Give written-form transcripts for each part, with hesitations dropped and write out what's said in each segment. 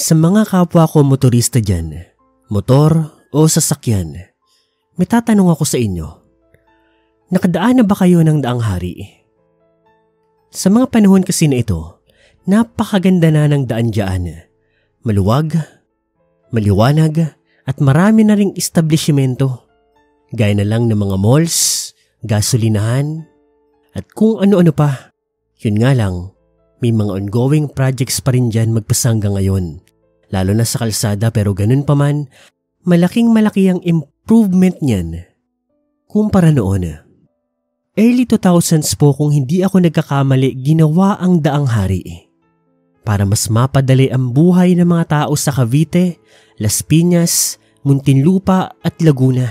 Sa mga kapwa ko motorista dyan, motor o sasakyan, may tatanong ako sa inyo. Nakadaan na ba kayo ng daang hari? Sa mga panahon kasi na ito, napakaganda na ng daan dyan. Maluwag, maliwanag at marami na ring establishmento. Gaya na lang ng mga malls, gasolinahan at kung ano-ano pa. Yun nga lang, may mga ongoing projects pa rin dyan magpasangga ngayon. Lalo na sa kalsada pero ganun pa man, malaking-malaki ang improvement niyan kumpara noon. Early 2000s po kung hindi ako nagkakamali ginawa ang daang hari. Para mas mapadali ang buhay ng mga tao sa Cavite, Las Piñas, Muntinlupa at Laguna.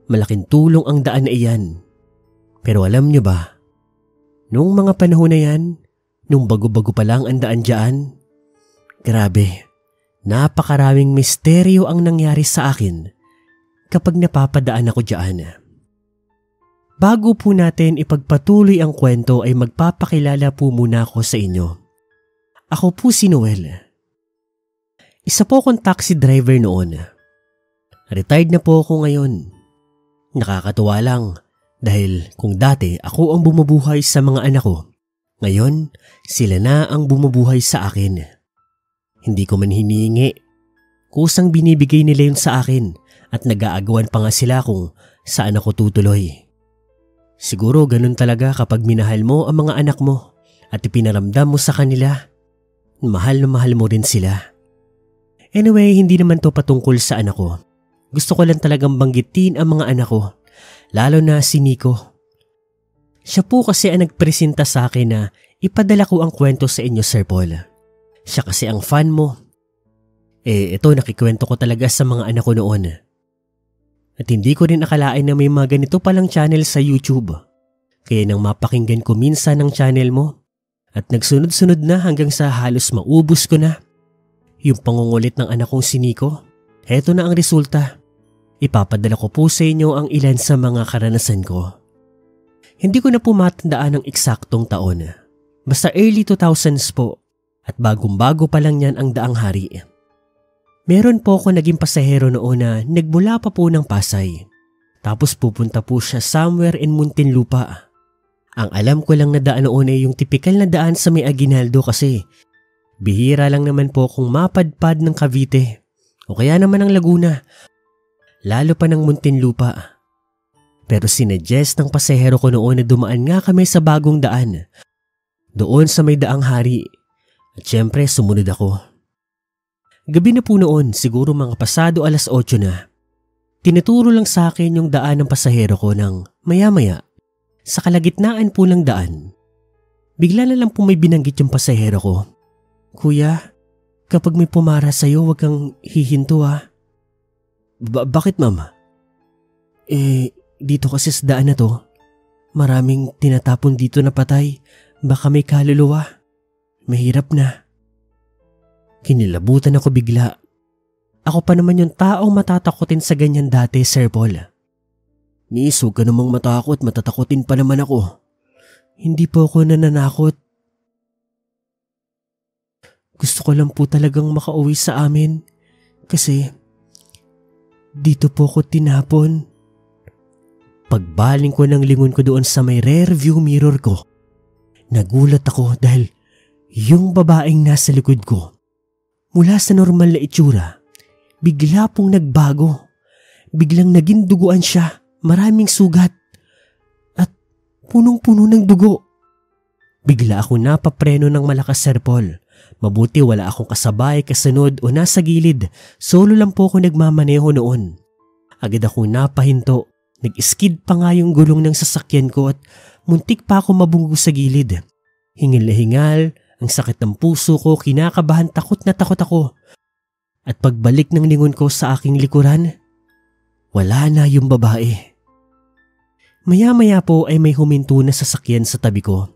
Malaking tulong ang daan na iyan. Pero alam nyo ba, noong mga panahon na yan, nung bago-bago pa lang ang daan dyan, grabe. Napakaraming misteryo ang nangyari sa akin kapag napapadaan ako dyan. Bago po natin ipagpatuloy ang kwento ay magpapakilala po muna ako sa inyo. Ako po si Noel. Isa po akong taxi driver noon. Retired na po ako ngayon. Nakakatuwa lang dahil kung dati ako ang bumubuhay sa mga anak ko, ngayon sila na ang bumubuhay sa akin. Hindi ko man hinihingi. Kusang binibigay nila yun sa akin at nag-aagawan pa nga sila kung saan ako tutuloy. Siguro ganun talaga kapag minahal mo ang mga anak mo at ipinaramdam mo sa kanila. Mahal na mahal mo rin sila. Anyway, hindi naman to patungkol sa anak ko. Gusto ko lang talagang banggitin ang mga anak ko, lalo na si Nico. Siya po kasi ang nagpresenta sa akin na ipadala ko ang kwento sa inyo, Sir Paul. Siya kasi ang fan mo. Ito nakikwento ko talaga sa mga anak ko noon. At hindi ko rin akalain na may mga ganito palang channel sa YouTube. Kaya nang mapakinggan ko minsan ang channel mo at nagsunod-sunod na hanggang sa halos maubos ko na. Yung pangungulit ng anak kong si Nico, heto na ang resulta. Ipapadala ko po sa inyo ang ilan sa mga karanasan ko. Hindi ko na po matandaan ang eksaktong taon. Basta early 2000s po. At bagong-bago pa lang yan ang daang hari. Meron po ako naging pasahero noon na nagmula pa po ng Pasay. Tapos pupunta po siya somewhere in Muntinlupa. Ang alam ko lang na daan noon ay yung tipikal na daan sa may Aguinaldo kasi bihira lang naman po kung mapadpad ng Cavite o kaya naman ng Laguna. Lalo pa ng Muntinlupa. Pero sinuggest ng pasahero ko noon na dumaan nga kami sa bagong daan. Doon sa may daang hari. At syempre sumunod ako. Gabi na po noon, siguro mga pasado 8:00 na. Tinuturo lang sa akin yung daan ng pasahero ko ng maya-maya. Sa kalagitnaan po ng daan. Bigla na lang po may binanggit yung pasahero ko. Kuya, kapag may pumara sa'yo wag kang hihinto ha. Bakit ma'am? Dito kasi sa daan na to, maraming tinatapon dito na patay. Baka may kaluluwa. Mahirap na. Kinilabutan ako bigla. Ako pa naman yung taong matatakotin sa ganyan dati, Sir Paul. Miss, huwag ka namang matakot, matatakotin pa naman ako. Hindi po ako nananakot. Gusto ko lang po talagang makauwi sa amin kasi dito po ako tinapon. Pagbaling ko ng lingon ko doon sa may rear view mirror ko, nagulat ako dahil yung babaeng nasa likod ko, mula sa normal na itsura, bigla pong nagbago. Biglang naging duguan siya, maraming sugat, at punong-puno ng dugo. Bigla ako napapreno ng malakas, Sir Paul. Mabuti wala akong kasabay, kasunod o nasa gilid. Solo lang po ako nagmamaneho noon. Agad akong napahinto. Nag-skid pa nga yung gulong ng sasakyan ko at muntik pa ako mabunggo sa gilid. Hingal na hingal, ang sakit ng puso ko, kinakabahan, takot na takot ako. At pagbalik ng lingon ko sa aking likuran, wala na yung babae. Maya-maya po ay may huminto na sasakyan sa tabi ko.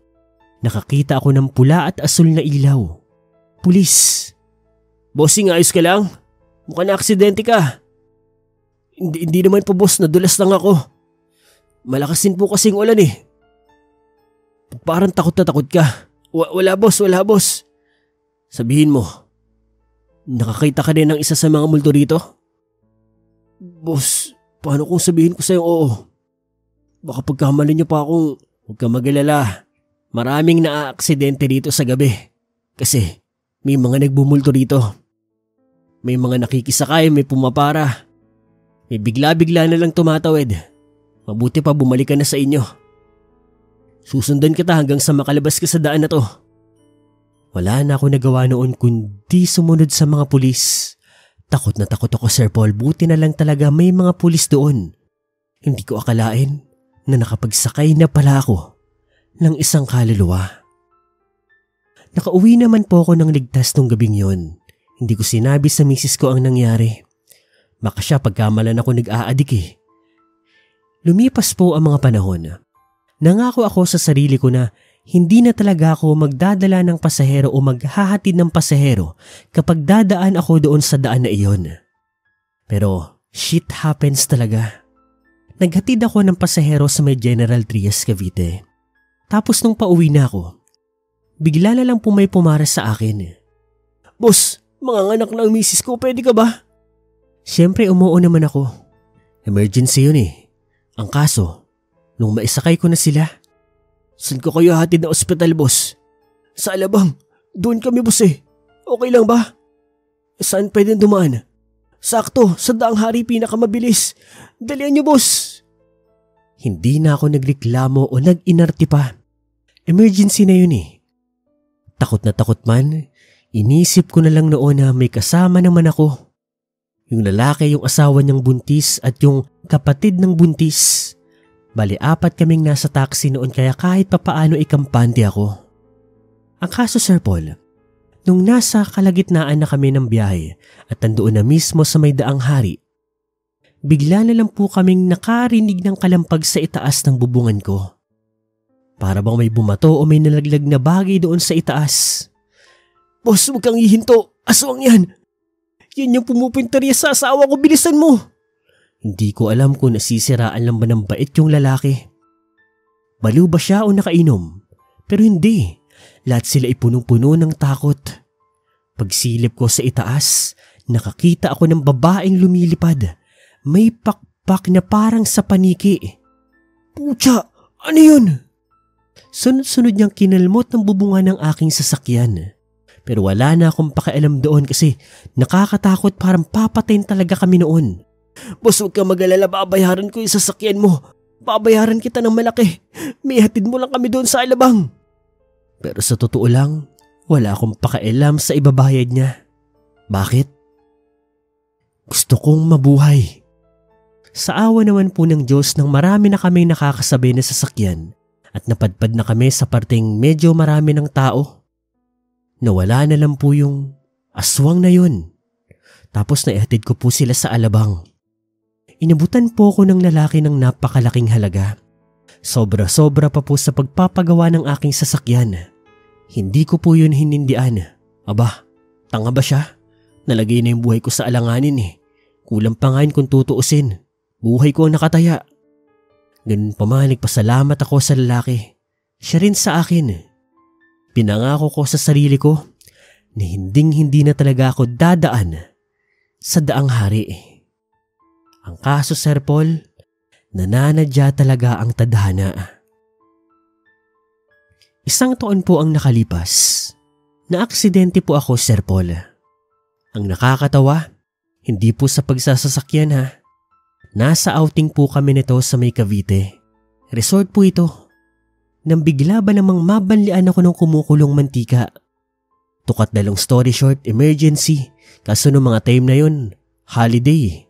Nakakita ako ng pula at asul na ilaw. Pulis. Bossing, ayos ka lang? Mukhang na-aksidente ka. Hindi naman po boss, nadulas lang ako. Malakas din po kasing ulan eh. Parang takot na takot ka. Wala boss. Sabihin mo. nakakita ka din ng isa sa mga multo rito? Boss, paano kung sabihin ko sa'yo oo? Baka pagkamali niyo pa akong... Huwag ka mag-alala. Maraming naaaksidente dito sa gabi. Kasi may mga nagbumulto rito. May mga nakikisakay, may pumapara. May bigla-bigla na lang tumatawid. Mabuti pa bumalik ka na sa inyo. Susundan kita hanggang sa makalabas ka sa daan na to. Wala na ako nagawa noon kundi sumunod sa mga pulis. Takot na takot ako, Sir Paul. Buti na lang talaga may mga pulis doon. Hindi ko akalain na nakapagsakay na pala ako ng isang kaluluwa. Nakauwi naman po ako ng ligtas nung gabing yon. Hindi ko sinabi sa misis ko ang nangyari. Baka siya pagkamalan ako nag-aadik eh. Lumipas po ang mga panahon. Nangako ako sa sarili ko na hindi na talaga ako magdadala ng pasahero o maghahatid ng pasahero kapag dadaan ako doon sa daan na iyon. Pero shit happens talaga. Naghatid ako ng pasahero sa may General Trias, Cavite. Tapos nung pauwi na ako, bigla na lang po may pumaras sa akin. Boss, mga anak ng misis ko, pwede ka ba? Siyempre umuo naman ako. Emergency yun eh. Ang kaso, nung maisakay ko na sila, saan ko kayo hatid na ospital, boss? Sa Alabang. Doon kami, boss eh. Okay lang ba? Saan pwedeng dumaan? Sakto, sa Daang Hari pinakamabilis. Dalian niyo, boss. Hindi na ako nagreklamo o nag-inarte pa. Emergency na yun eh. Takot na takot man, inisip ko na lang noon na may kasama naman ako. Yung lalaki, yung asawa niyang buntis at yung kapatid ng buntis. Bali, 4 kaming nasa taxi noon kaya kahit papaano ikampante ako. Ang kaso, Sir Paul, nung nasa kalagitnaan na kami ng biyahe at nandoon na mismo sa may Daang Hari, bigla na lang po kaming nakarinig ng kalampag sa itaas ng bubungan ko. Para bang may bumato o may nalaglag na bagay doon sa itaas. Boss, huwag kang hihinto. Aswang yan. Yan yung pumupintarya sa asawa ko. Bilisan mo. Hindi ko alam kung nasisiraan lang ba ng bait yung lalaki. Baliw ba siya o nakainom? Pero hindi. Lahat sila ay punong-puno ng takot. Pagsilip ko sa itaas, nakakita ako ng babaeng lumilipad. May pakpak na parang sa paniki. Pucha, ano yun? Sunod-sunod niyang kinalmot ng bubungan ng aking sasakyan. Pero wala na akong pakialam doon kasi nakakatakot, parang papatayin talaga kami noon. Boss, huwag ka mag-alala, babayaran ko yung sasakyan mo. Babayaran kita ng malaki. May hatid mo lang kami doon sa Alabang. Pero sa totoo lang, wala akong pakialam sa ibabayad niya. Bakit? Gusto kong mabuhay. Sa awa naman po ng Diyos, nang marami na kami nakakasabay na sasakyan at napadpad na kami sa parteng medyo marami ng tao, nawala na lang po yung aswang na yun. Tapos naihatid ko po sila sa Alabang. Inabutan po ko ng lalaki ng napakalaking halaga. Sobra-sobra pa po sa pagpapagawa ng aking sasakyan. Hindi ko po yun hinindian. Aba, tanga ba siya? Nalagay na yung buhay ko sa alanganin eh. Kulang pa nga yun kung tutuusin. Buhay ko ang nakataya. Ganun pa man, nagpasalamat ako sa lalaki. Siya rin sa akin. Pinangako ko sa sarili ko na hinding-hindi na talaga ako dadaan sa Daang Hari. Ang kaso, Sir Paul, nananadya talaga ang tadhana. Isang taon po ang nakalipas. Naaksidente po ako, Sir Paul. Ang nakakatawa, hindi po sa pagsasasakyan ha. Nasa outing po kami nito sa may Cavite. Resort po ito. Nang bigla ba namang mabanlian ako ng kumukulong mantika. Tukat na long story short, emergency. Kaso nung mga time na yun, holiday.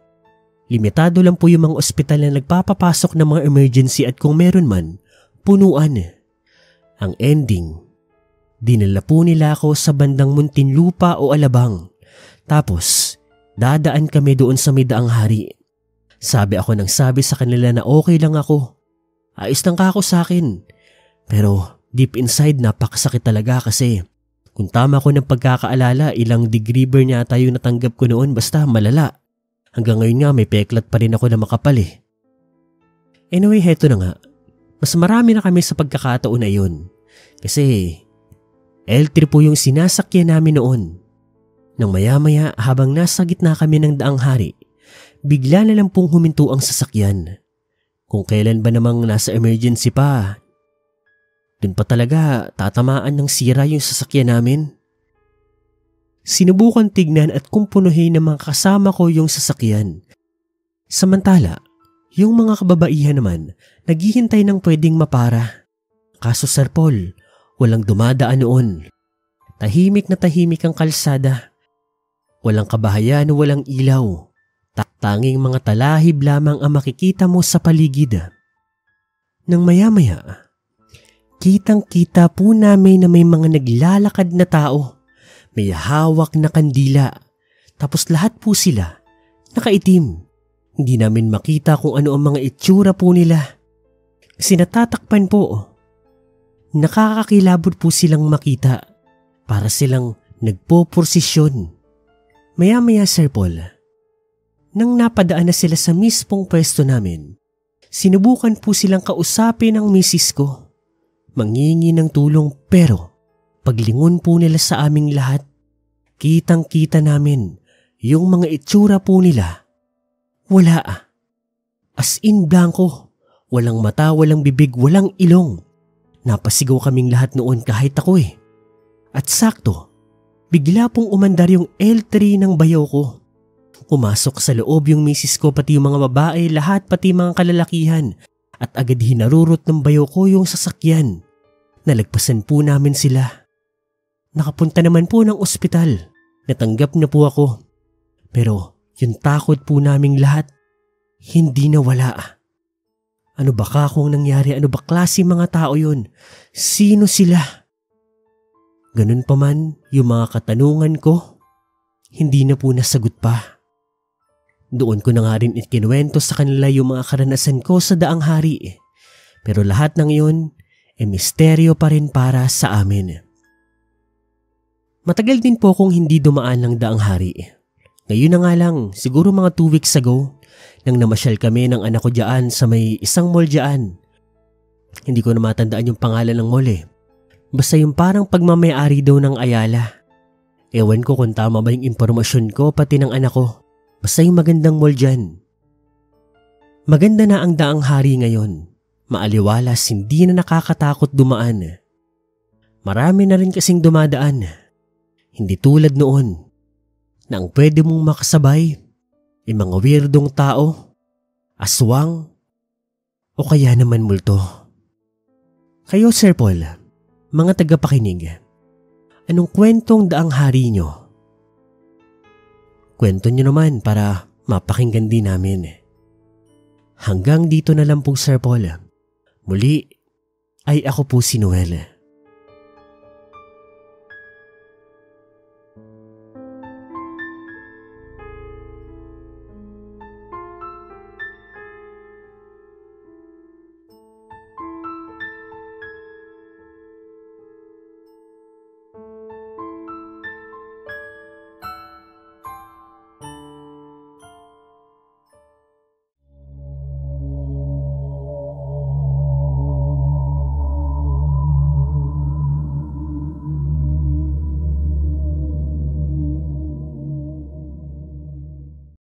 Limitado lang po yung mga ospital na nagpapapasok ng mga emergency at kung meron man, punuan. Ang ending, dinala po nila ako sa bandang Muntinlupa o Alabang. Tapos, dadaan kami doon sa may Daang Hari. Sabi ako ng sabi sa kanila na okay lang ako. Ayos lang ka ako sa akin. Pero deep inside napakasakit talaga kasi kung tama ko ng pagkakaalala, ilang degree burn yata yung natanggap ko noon, basta malala. Hanggang ngayon nga may peklat pa rin ako na makapal eh. Anyway, heto na nga. Mas marami na kami sa pagkakataon na yun. Kasi L3 po yung sinasakyan namin noon. Nang maya-maya habang nasa gitna kami ng daang hari, bigla na lang pong huminto ang sasakyan. Kung kailan ba namang nasa emergency pa, dun pa talaga tatamaan ng sira yung sasakyan namin. Sinubukan tignan at kumpunuhin ng mga kasama ko yung sasakyan. Samantala, yung mga kababaihan naman naghihintay ng pwedeng mapara. Kaso Sir Paul, walang dumadaan noon. Tahimik na tahimik ang kalsada. Walang kabahayan o walang ilaw. Tanging mga talahib lamang ang makikita mo sa paligid. Nang maya-maya, kitang-kita po namin na may mga naglalakad na tao. May hawak na kandila. Tapos lahat po sila nakaitim. Hindi namin makita kung ano ang mga itsura po nila. Sinatatakpan po. Nakakakilabot po silang makita. Para silang nagpoporsisyon. Maya-maya Sir Paul, nang napadaan na sila sa mismong pwesto namin, sinubukan po silang kausapin ang misis ko. Mangingi ng tulong pero paglingon po nila sa aming lahat, kitang-kita namin yung mga itsura po nila. Wala. As in blanco. Walang mata, walang bibig, walang ilong. Napasigaw kaming lahat noon kahit ako eh. At sakto, bigla pong umandar yung L3 ng bayaw ko. Pumasok sa loob yung misis ko pati yung mga babae, lahat pati mga kalalakihan. At agad hinarurot ng bayaw ko yung sasakyan. Nalagpasan po namin sila. Nakapunta naman po ng ospital. Natanggap na po ako. Pero yung takot po naming lahat, hindi nawala. Ano ba kung nangyari? Ano ba klase mga tao yun? Sino sila? Ganun pa man, yung mga katanungan ko, hindi na po nasagot pa. Doon ko na nga rin ikinuwento sa kanila yung mga karanasan ko sa daang hari. Pero lahat ng yun, misteryo pa rin para sa amin. Matagal din po akong hindi dumaan ng daang hari. Ngayon na nga lang, siguro mga 2 weeks ago, nang namasyal kami ng anak ko dyan sa may isang mall dyan. Hindi ko na matandaan yung pangalan ng mall eh. Basta yung parang pagmamayari daw ng Ayala. Ewan ko kung tama ba yung impormasyon ko pati ng anak ko. Basta yung magandang mall dyan. Maganda na ang daang hari ngayon. Maaliwalas, hindi na nakakatakot dumaan. Marami na rin kasing dumadaan. Hindi tulad noon na ang pwede mong makasabay ay mga weirdong tao, aswang, o kaya naman multo. Kayo Sir Paul, mga tagapakinig, anong kwentong daang hari nyo? Kwento nyo naman para mapakinggan din namin. Hanggang dito na lang po Sir Paul. Muli ay ako po si Noel.